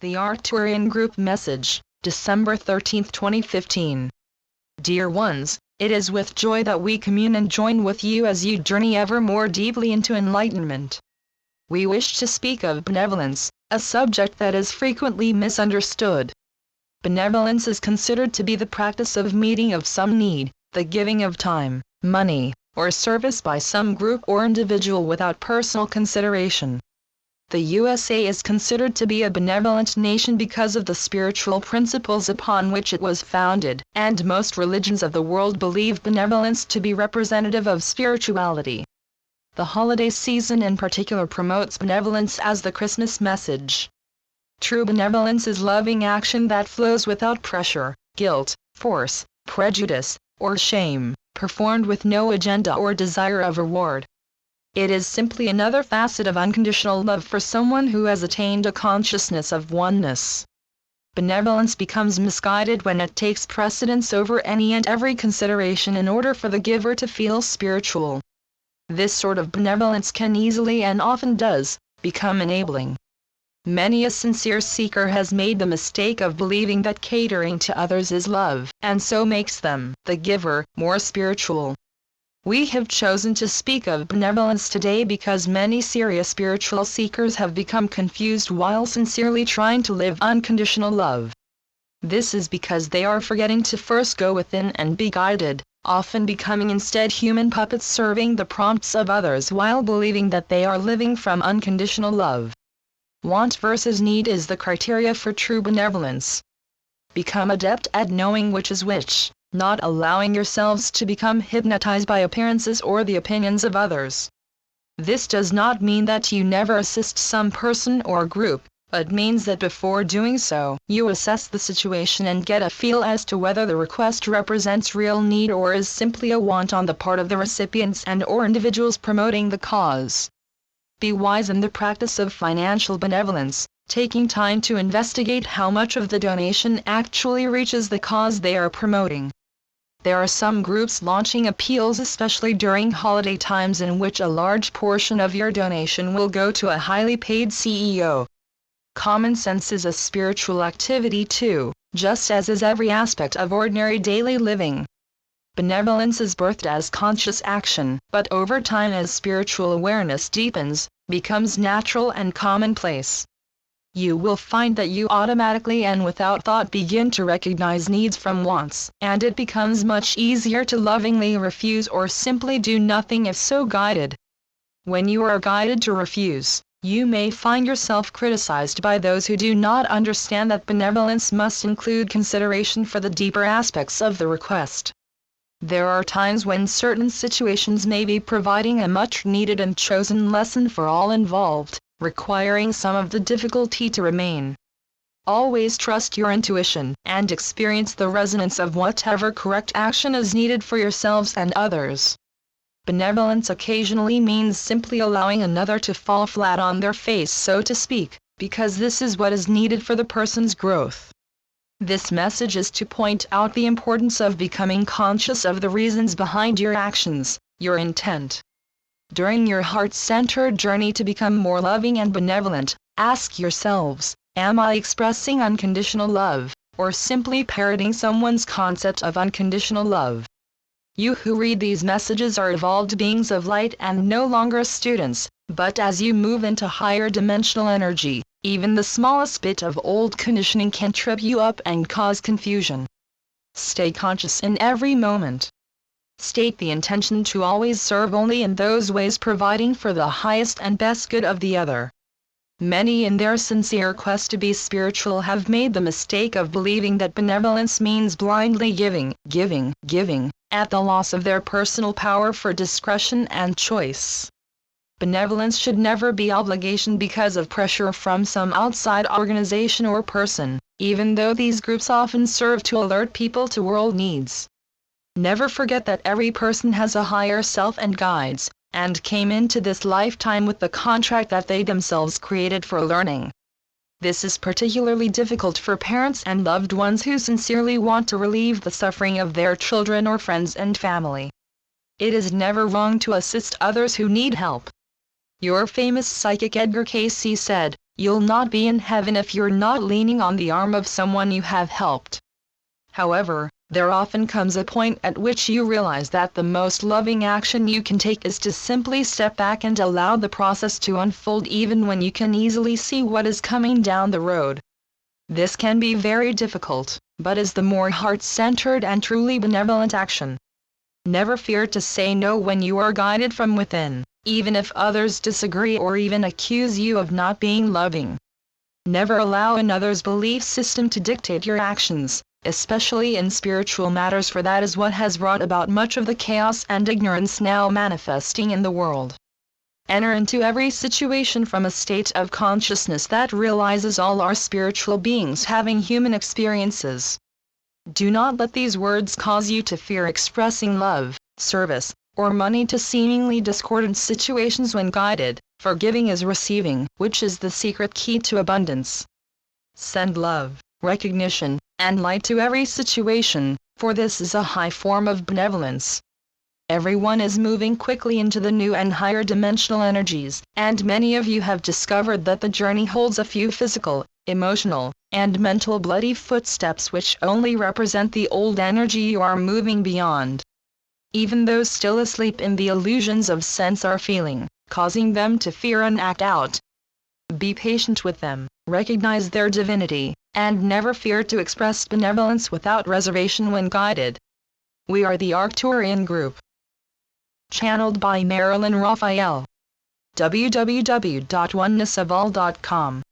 The Arcturian Group Message, December 13, 2015. Dear ones, it is with joy that we commune and join with you as you journey ever more deeply into enlightenment. We wish to speak of benevolence, a subject that is frequently misunderstood. Benevolence is considered to be the practice of meeting of some need, the giving of time, money, or service by some group or individual without personal consideration. The USA is considered to be a benevolent nation because of the spiritual principles upon which it was founded, and most religions of the world believe benevolence to be representative of spirituality. The holiday season in particular promotes benevolence as the Christmas message. True benevolence is loving action that flows without pressure, guilt, force, prejudice, or shame, performed with no agenda or desire of reward. It is simply another facet of unconditional love for someone who has attained a consciousness of oneness. Benevolence becomes misguided when it takes precedence over any and every consideration in order for the giver to feel spiritual. This sort of benevolence can easily, and often does, become enabling. Many a sincere seeker has made the mistake of believing that catering to others is love, and so makes them, the giver, more spiritual. We have chosen to speak of benevolence today because many serious spiritual seekers have become confused while sincerely trying to live unconditional love. This is because they are forgetting to first go within and be guided, often becoming instead human puppets serving the prompts of others while believing that they are living from unconditional love. Want versus need is the criteria for true benevolence. Become adept at knowing which is which, not allowing yourselves to become hypnotized by appearances or the opinions of others. This does not mean that you never assist some person or group, but means that before doing so, you assess the situation and get a feel as to whether the request represents real need or is simply a want on the part of the recipients and/or individuals promoting the cause. Be wise in the practice of financial benevolence, taking time to investigate how much of the donation actually reaches the cause they are promoting. There are some groups launching appeals especially during holiday times in which a large portion of your donation will go to a highly paid CEO. Common sense is a spiritual activity too, just as is every aspect of ordinary daily living. Benevolence is birthed as conscious action, but over time as spiritual awareness deepens, becomes natural and commonplace. You will find that you automatically and without thought begin to recognize needs from wants, and it becomes much easier to lovingly refuse or simply do nothing if so guided. When you are guided to refuse, you may find yourself criticized by those who do not understand that benevolence must include consideration for the deeper aspects of the request. There are times when certain situations may be providing a much needed and chosen lesson for all involved, requiring some of the difficulty to remain. Always trust your intuition, and experience the resonance of whatever correct action is needed for yourselves and others. Benevolence occasionally means simply allowing another to fall flat on their face, so to speak, because this is what is needed for the person's growth. This message is to point out the importance of becoming conscious of the reasons behind your actions, your intent. During your heart-centered journey to become more loving and benevolent, ask yourselves, am I expressing unconditional love, or simply parroting someone's concept of unconditional love? You who read these messages are evolved beings of light and no longer students, but as you move into higher dimensional energy, even the smallest bit of old conditioning can trip you up and cause confusion. Stay conscious in every moment. State the intention to always serve only in those ways providing for the highest and best good of the other. Many in their sincere quest to be spiritual have made the mistake of believing that benevolence means blindly giving, at the loss of their personal power for discretion and choice. Benevolence should never be obligation because of pressure from some outside organization or person, even though these groups often serve to alert people to world needs. Never forget that every person has a higher self and guides, and came into this lifetime with the contract that they themselves created for learning. This is particularly difficult for parents and loved ones who sincerely want to relieve the suffering of their children or friends and family. It is never wrong to assist others who need help. Your famous psychic Edgar Cayce said, You'll not be in heaven if you're not leaning on the arm of someone you have helped. However, there often comes a point at which you realize that the most loving action you can take is to simply step back and allow the process to unfold even when you can easily see what is coming down the road. This can be very difficult, but is the more heart-centered and truly benevolent action. Never fear to say no when you are guided from within, even if others disagree or even accuse you of not being loving. Never allow another's belief system to dictate your actions, especially in spiritual matters, for that is what has brought about much of the chaos and ignorance now manifesting in the world. Enter into every situation from a state of consciousness that realizes all are spiritual beings having human experiences. Do not let these words cause you to fear expressing love, service, or money to seemingly discordant situations when guided, for giving is receiving, which is the secret key to abundance. Send love, recognition, and light to every situation, for this is a high form of benevolence. Everyone is moving quickly into the new and higher dimensional energies, and many of you have discovered that the journey holds a few physical, emotional, and mental bloody footsteps which only represent the old energy you are moving beyond. Even those still asleep in the illusions of sense are feeling, causing them to fear and act out. Be patient with them, recognize their divinity, and never fear to express benevolence without reservation when guided. We are the Arcturian group. Channeled by Marilyn Raphael. www.onenessofall.com